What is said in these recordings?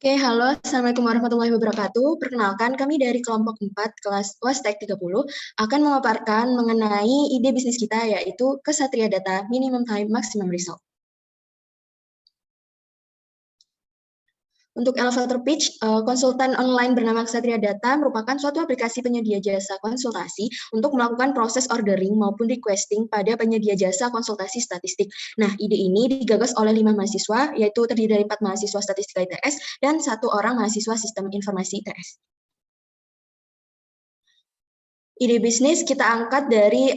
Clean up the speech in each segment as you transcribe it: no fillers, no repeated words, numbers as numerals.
Oke, halo. Assalamualaikum warahmatullahi wabarakatuh. Perkenalkan, kami dari kelompok 4 kelas WASTEK 30 akan memaparkan mengenai ide bisnis kita, yaitu Kesatria Data Minimum Time Maximum Result. Untuk elevator pitch, konsultan online bernama Kesatria Data merupakan suatu aplikasi penyedia jasa konsultasi untuk melakukan proses ordering maupun requesting pada penyedia jasa konsultasi statistik. Nah, ide ini digagas oleh 5 mahasiswa, yaitu terdiri dari 4 mahasiswa statistika ITS dan 1 orang mahasiswa sistem informasi ITS. Ide bisnis kita angkat dari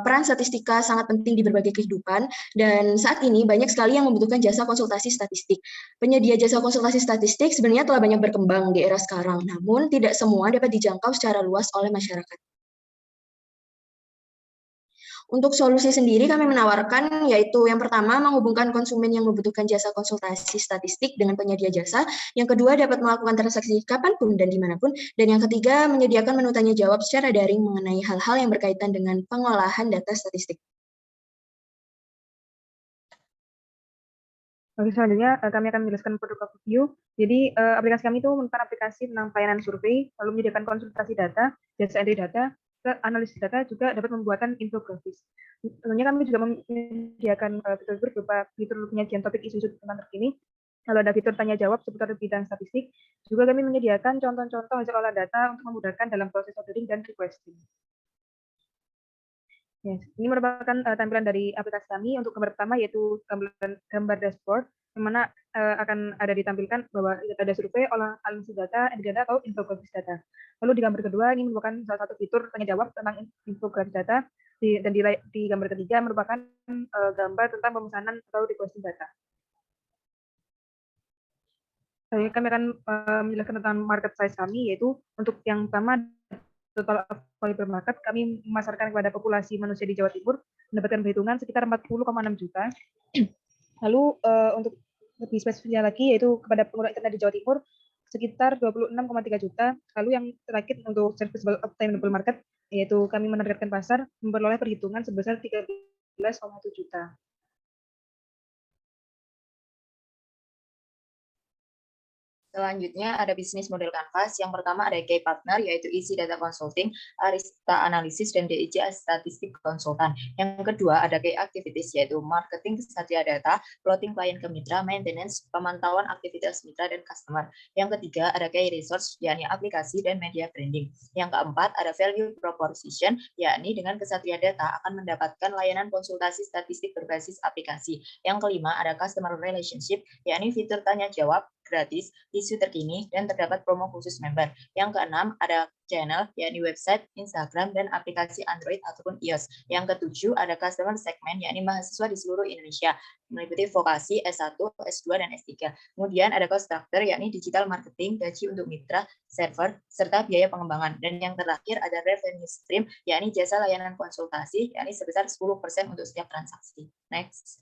peran statistika sangat penting di berbagai kehidupan, dan saat ini banyak sekali yang membutuhkan jasa konsultasi statistik. Penyedia jasa konsultasi statistik sebenarnya telah banyak berkembang di era sekarang, namun tidak semua dapat dijangkau secara luas oleh masyarakat. Untuk solusi sendiri kami menawarkan yaitu yang pertama menghubungkan konsumen yang membutuhkan jasa konsultasi statistik dengan penyedia jasa, yang kedua dapat melakukan transaksi kapanpun dan dimanapun, dan yang ketiga menyediakan menu tanya jawab secara daring mengenai hal-hal yang berkaitan dengan pengolahan data statistik. Oke, selanjutnya kami akan menjelaskan produk overview. Jadi aplikasi kami itu merupakan aplikasi tentang pelayanan survei, lalu menyediakan konsultasi data, jasa entry data, analisis data, juga dapat membuatkan infografis. Tentunya kami juga menyediakan fitur-fitur berupa fitur penyajian topik isu-isu tentang terkini, lalu ada fitur tanya jawab seputar bidang statistik. Juga kami menyediakan contoh-contoh hasil olah data untuk memudahkan dalam proses ordering dan requesting. Yes. Ini merupakan tampilan dari aplikasi kami. Untuk gambar pertama yaitu gambar dashboard, yang mana akan ada ditampilkan bahwa ada survei, analisis data, data atau infografis data. Lalu di gambar kedua ini merupakan salah satu fitur tanya jawab tentang infografis data, dan di gambar ketiga merupakan gambar tentang pemesanan atau requesting data. Kami akan menjelaskan tentang market size kami, yaitu untuk yang pertama total available market, kami memasarkan kepada populasi manusia di Jawa Timur mendapatkan perhitungan sekitar 40,6 juta. Lalu untuk lebih spesifiknya lagi yaitu kepada pengguna internet di Jawa Timur sekitar 26,3 juta. Lalu yang terakhir untuk serviceable obtainable market yaitu kami menargetkan pasar memperoleh perhitungan sebesar 13,1 juta. Selanjutnya ada bisnis model Canvas. Yang pertama ada key partner yaitu Easy Data Consulting, Arista Analysis, dan DIJ Statistik Konsultan. Yang kedua ada key activities yaitu marketing Kesatria Data, plotting klien ke mitra, maintenance, pemantauan aktivitas mitra dan customer. Yang ketiga ada key resource yakni aplikasi dan media branding. Yang keempat ada value proposition yakni dengan Kesatria Data akan mendapatkan layanan konsultasi statistik berbasis aplikasi. Yang kelima ada customer relationship yakni fitur tanya jawab gratis, isu terkini, dan terdapat promo khusus member. Yang keenam, ada channel, yakni website, Instagram, dan aplikasi Android ataupun iOS. Yang ketujuh, ada customer segment, yakni mahasiswa di seluruh Indonesia, meliputi vokasi, S1, S2, dan S3. Kemudian ada cost structure, yakni digital marketing, gaji untuk mitra, server, serta biaya pengembangan. Dan yang terakhir, ada revenue stream, yakni jasa layanan konsultasi, yakni sebesar 10% untuk setiap transaksi. Next.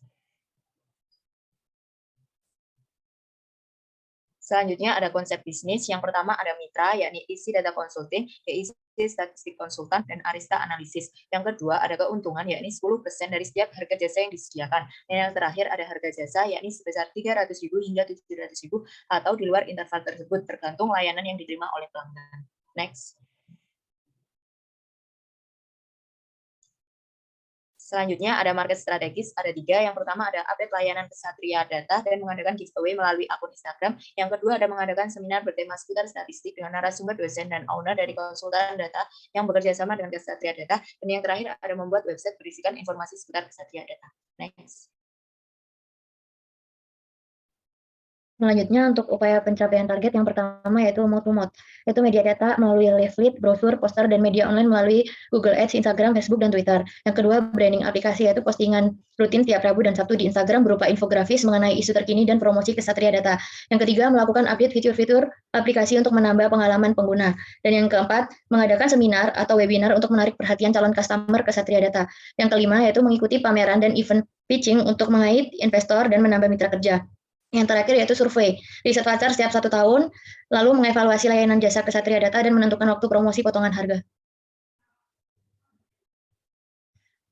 Selanjutnya ada konsep bisnis. Yang pertama ada mitra, yakni Easy Data Consulting, Easy Statistik Konsultan, dan Arista Analysis. Yang kedua ada keuntungan, yakni 10% dari setiap harga jasa yang disediakan. Dan yang terakhir ada harga jasa, yakni sebesar 300.000 hingga 700.000 atau di luar interval tersebut, tergantung layanan yang diterima oleh pelanggan. Next. Selanjutnya ada market strategis, ada 3. Yang pertama ada update layanan Kesatria Data dan mengadakan giveaway melalui akun Instagram. Yang kedua ada mengadakan seminar bertema seputar statistik dengan narasumber dosen dan owner dari konsultan data yang bekerja sama dengan Kesatria Data. Dan yang terakhir ada membuat website berisikan informasi seputar Kesatria Data. Next. Selanjutnya untuk upaya pencapaian target yang pertama yaitu mouth to mouth, yaitu media data melalui leaflet, brosur, poster, dan media online melalui Google Ads, Instagram, Facebook, dan Twitter. Yang kedua branding aplikasi yaitu postingan rutin tiap Rabu dan Sabtu di Instagram berupa infografis mengenai isu terkini dan promosi Kesatria Data. Yang ketiga melakukan update fitur-fitur aplikasi untuk menambah pengalaman pengguna. Dan yang keempat mengadakan seminar atau webinar untuk menarik perhatian calon customer Kesatria Data. Yang kelima yaitu mengikuti pameran dan event pitching untuk mengait investor dan menambah mitra kerja. Yang terakhir yaitu survei, riset pasar setiap 1 tahun, lalu mengevaluasi layanan jasa Kesatria Data dan menentukan waktu promosi potongan harga.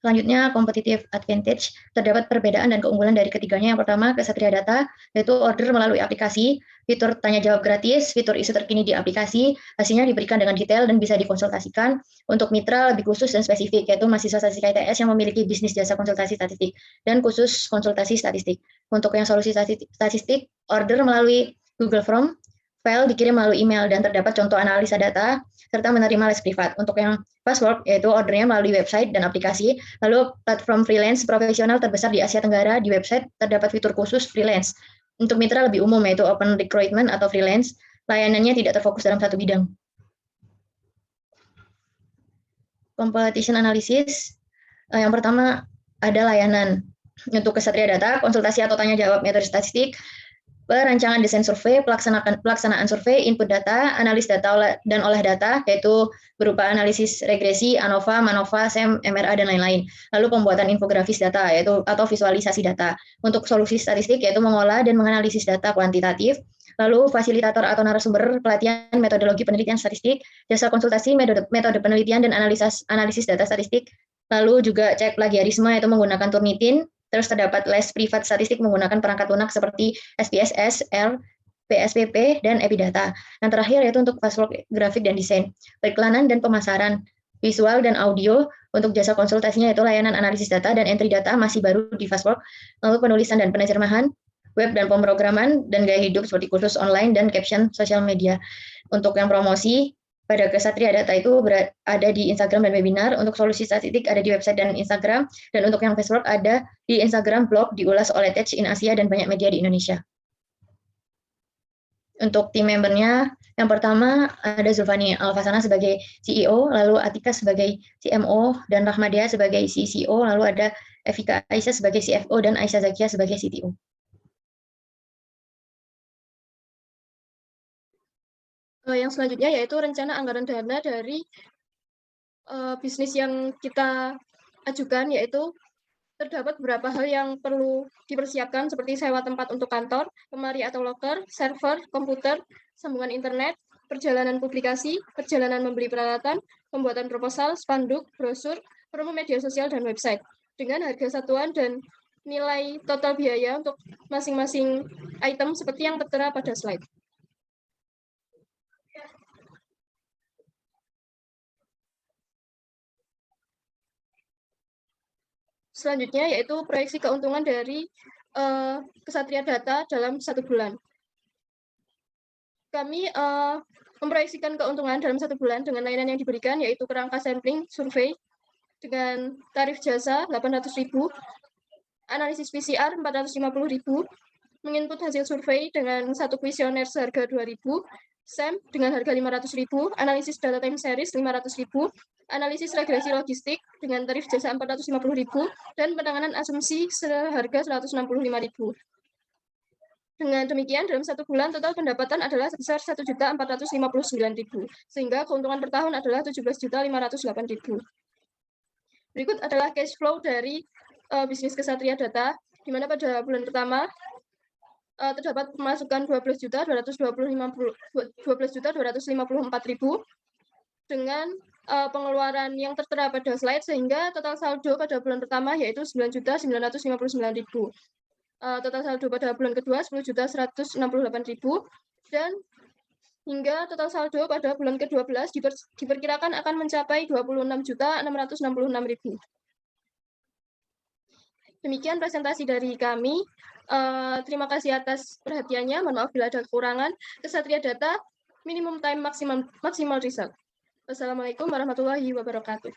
Selanjutnya, competitive advantage. Terdapat perbedaan dan keunggulan dari ketiganya. Yang pertama, Ksatria Data, yaitu order melalui aplikasi, fitur tanya jawab gratis, fitur isu terkini di aplikasi, hasilnya diberikan dengan detail dan bisa dikonsultasikan. Untuk mitra lebih khusus dan spesifik, yaitu mahasiswa statistik ITS yang memiliki bisnis jasa konsultasi statistik, dan khusus konsultasi statistik. Untuk yang solusi statistik, order melalui Google Form, file dikirim melalui email, dan terdapat contoh analisa data, serta menerima les privat. Untuk yang Fastwork, yaitu ordernya melalui website dan aplikasi, lalu platform freelance profesional terbesar di Asia Tenggara, di website terdapat fitur khusus freelance. Untuk mitra lebih umum, yaitu open recruitment atau freelance, layanannya tidak terfokus dalam satu bidang. Competition analysis, yang pertama ada layanan untuk Ksatria Data, konsultasi atau tanya jawab metode statistik, perancangan desain survei, pelaksanaan survei, input data, analis data dan olah data, yaitu berupa analisis regresi, ANOVA, MANOVA, SEM, MRA, dan lain-lain. Lalu pembuatan infografis data, yaitu atau visualisasi data. Untuk solusi statistik, yaitu mengolah dan menganalisis data kuantitatif. Lalu fasilitator atau narasumber pelatihan metodologi penelitian statistik, jasa konsultasi metode penelitian dan analisis data statistik. Lalu juga cek plagiarisme, yaitu menggunakan Turnitin. Terus terdapat les privat statistik menggunakan perangkat lunak seperti SPSS, R, PSPP, dan Epidata. Yang terakhir yaitu untuk Fastwork grafik dan desain, periklanan dan pemasaran, visual dan audio. Untuk jasa konsultasinya yaitu layanan analisis data dan entry data masih baru di Fastwork, lalu penulisan dan penerjemahan, web dan pemrograman, dan gaya hidup seperti kursus online dan caption sosial media. Untuk yang promosi, pada Ksatria Data itu ada di Instagram dan webinar, untuk solusi statistik ada di website dan Instagram, dan untuk yang Fastwork ada di Instagram, blog, diulas oleh Tech in Asia dan banyak media di Indonesia. Untuk tim membernya, yang pertama ada Zulfani Alfasana sebagai CEO, lalu Atika sebagai CMO, dan Rahmadia sebagai CCO, lalu ada Evika Aisyah sebagai CFO, dan Aisyah Zakia sebagai CTO. Yang selanjutnya yaitu rencana anggaran dana dari bisnis yang kita ajukan, yaitu terdapat beberapa hal yang perlu dipersiapkan seperti sewa tempat untuk kantor, lemari atau loker, server, komputer, sambungan internet, perjalanan publikasi, perjalanan membeli peralatan, pembuatan proposal, spanduk, brosur, promo media sosial, dan website. Dengan harga satuan dan nilai total biaya untuk masing-masing item seperti yang tertera pada slide. Selanjutnya yaitu proyeksi keuntungan dari Ksatria Data dalam 1 bulan. Kami memproyeksikan keuntungan dalam 1 bulan dengan layanan yang diberikan, yaitu kerangka sampling survei dengan tarif jasa 800.000, analisis PCR 450.000, menginput hasil survei dengan 1 kuesioner seharga 2.000, SEM dengan harga 500.000, analisis data time series 500.000, analisis regresi logistik dengan tarif jasa 450.000, dan penanganan asumsi seharga 165.000. Dengan demikian, dalam 1 bulan total pendapatan adalah sebesar 1.459.000, sehingga keuntungan per tahun adalah 17.508.000. Berikut adalah cash flow dari bisnis Ksatria Data, di mana pada bulan pertama terdapat pemasukan 12.254.000 dengan pengeluaran yang tertera pada slide, sehingga total saldo pada bulan pertama yaitu 9.959.000. Total saldo pada bulan kedua 10.168.000, dan hingga total saldo pada bulan ke-12 diperkirakan akan mencapai 26.666.000. Demikian presentasi dari kami. Terima kasih atas perhatiannya. Mohon maaf bila ada kekurangan. Ksatria Data, minimum time maksimal result. Wassalamualaikum warahmatullahi wabarakatuh.